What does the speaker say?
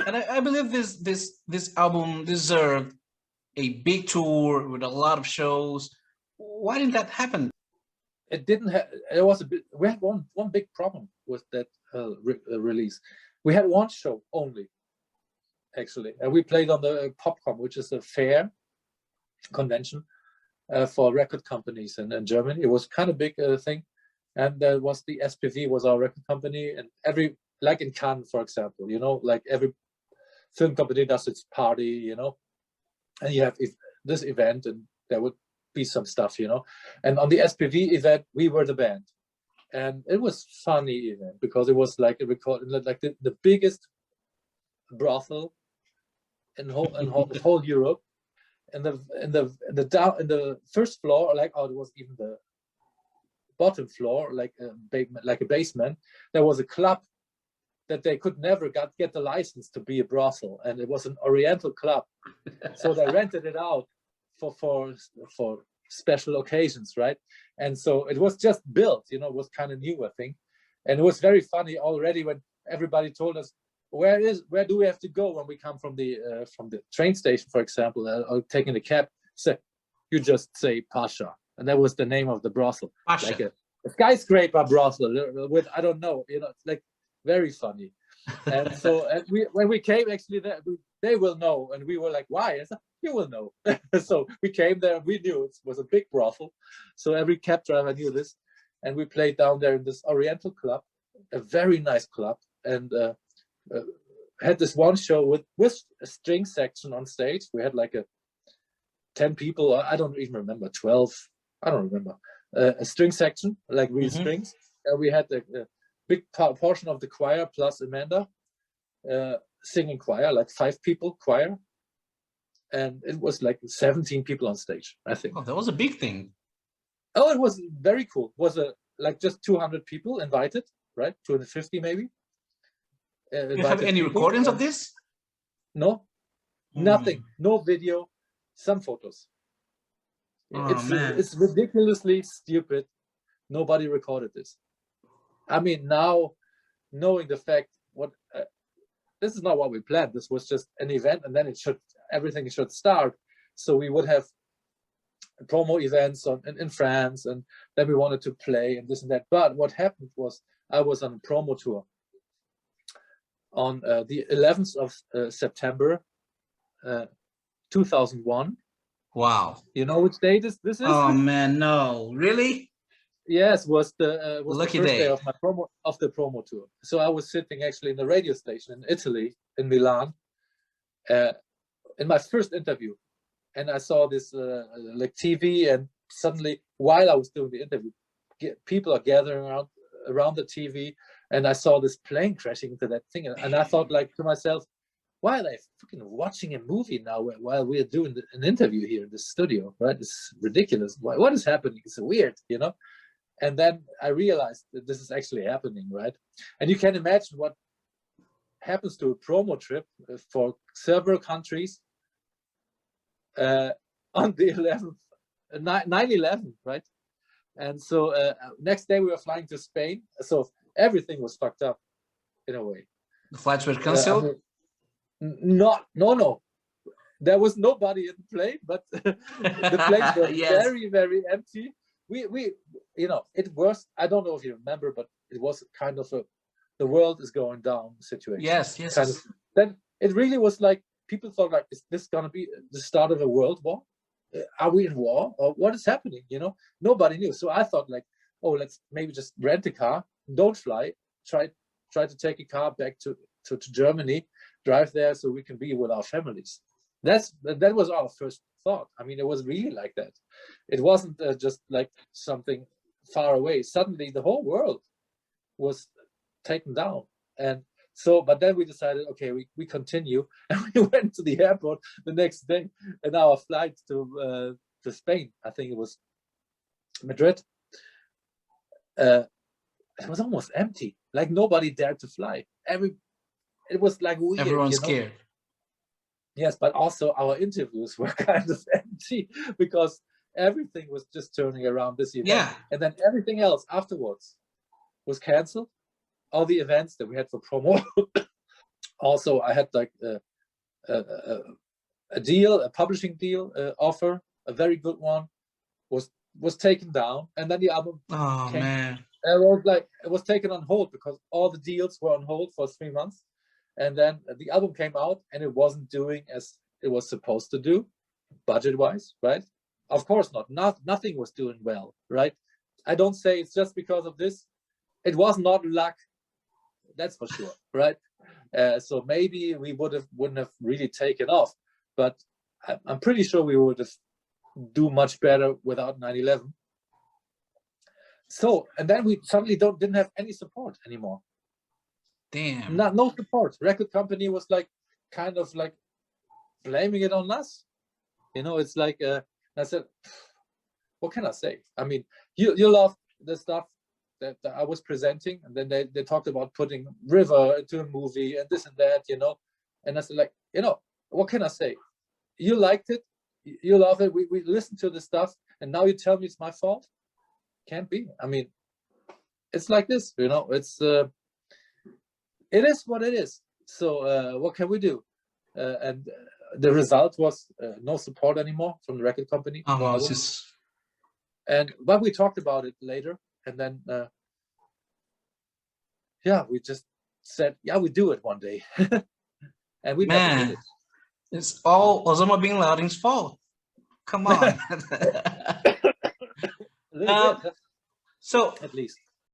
And I believe this album deserved a big tour with a lot of shows. Why didn't that happen? It didn't have. It was a bit. We had one big problem with that release. We had one show only, actually, and we played on the Popcom, which is a fair convention for record companies in Germany. It was kind of big thing, and there was the SPV was our record company, and every, like in Cannes, for example, you know, like every film company does its party, you know, and you have this event, and there would be some stuff, you know. And on the SPV event, we were the band, and it was funny event because it was like a record, like the biggest brothel in whole Europe. In the first floor, like, oh, it was even the bottom floor, like a basement. There was a club that they could never get the license to be a brothel, and it was an Oriental club, so they rented it out for special occasions, right? And so it was just built, you know, it was kind of new, I think, and it was very funny already when everybody told us, where do we have to go when we come from the train station, for example, or taking a cab? So you just say Pasha, and that was the name of the brothel, Pasha. Like a skyscraper brothel with, I don't know, you know, it's like very funny. And so when we came, actually, they will know, and we were like, why? I said, you will know. So we came there, and we knew it was a big brothel, so every cab driver knew this, and we played down there in this Oriental club, a very nice club, and had this one show with a string section on stage. We had like 10 people, I don't even remember, 12, I don't remember, a string section, like real strings. We had a big portion of the choir plus Amanda singing choir, like 5 people choir, and it was like 17 people on stage, I think. Oh, that was a big thing. Oh, it was very cool. It was like just 200 people invited, right? 250 maybe. Do you have any recordings of this? No, nothing. No video, some photos. It's ridiculously stupid. Nobody recorded this. I mean, now knowing the fact, this is not what we planned. This was just an event, and then everything should start. So we would have promo events in France, and then we wanted to play and this and that. But what happened was I was on a promo tour on the 11th of September, 2001. Wow. You know which date this is? Oh man, no, really? Yes, was the first day of the promo tour. So I was sitting actually in the radio station in Italy, in Milan, in my first interview, and I saw this like TV, and suddenly while I was doing the interview, people are gathering around the TV, and I saw this plane crashing into that thing, and I thought like to myself, why are they fucking watching a movie now while we're doing an interview here in the studio, right? It's ridiculous. What is happening? It's weird, you know? And then I realized that this is actually happening, right? And you can imagine what happens to a promo trip for several countries on the 11th, 9/11, right? And so next day we were flying to Spain, so everything was fucked up in a way. The flights were canceled? No. There was nobody in the plane, but the planes were very, very empty. We you know, it was, I don't know if you remember, but it was kind of the world is going down situation. Yes. Kind of. Then it really was like, people thought like, is this gonna be the start of a world war? Are we in war, or what is happening? You know, nobody knew. So I thought like, oh, let's maybe just rent a car, don't fly, try to take a car back to Germany, drive there so we can be with our families. That was our first thought. I mean, it was really like that. It wasn't just like something far away. Suddenly the whole world was taken down. And so, but then we decided, okay, we continue, and we went to the airport the next day, and our flight to Spain, I think it was Madrid, it was almost empty. Like nobody dared to fly. It was like weird. Everyone's scared. Yes, but also our interviews were kind of empty because everything was just turning around this event. Yeah. And then everything else afterwards was canceled. All the events that we had for promo Also, I had like a deal, a publishing deal offer, a very good one, was taken down, and then the album came. Man. It was taken on hold because all the deals were on hold for 3 months, and then the album came out, and it wasn't doing as it was supposed to do, budget-wise, right? Of course not. Nothing was doing well, right? I don't say it's just because of this. It was not luck, that's for sure, right? So maybe we wouldn't have really taken off, but I'm pretty sure we would have do much better without 9/11. So, and then we suddenly didn't have any support anymore. Damn. No support. Record company was like kind of like blaming it on us. You know, it's like I said, what can I say? I mean, you love the stuff that I was presenting, and then they talked about putting River into a movie and this and that, you know. And I said, like, you know, what can I say? You liked it, you love it. We listened to the stuff, and now you tell me it's my fault? Can't be. I mean, it's like this, you know. It's it is what it is. So what can we do? And the result was no support anymore from the record company. But we talked about it later, and then we just said, we do it one day. And we never did it. It's all Osama bin Laden's fault. Come on. So So at least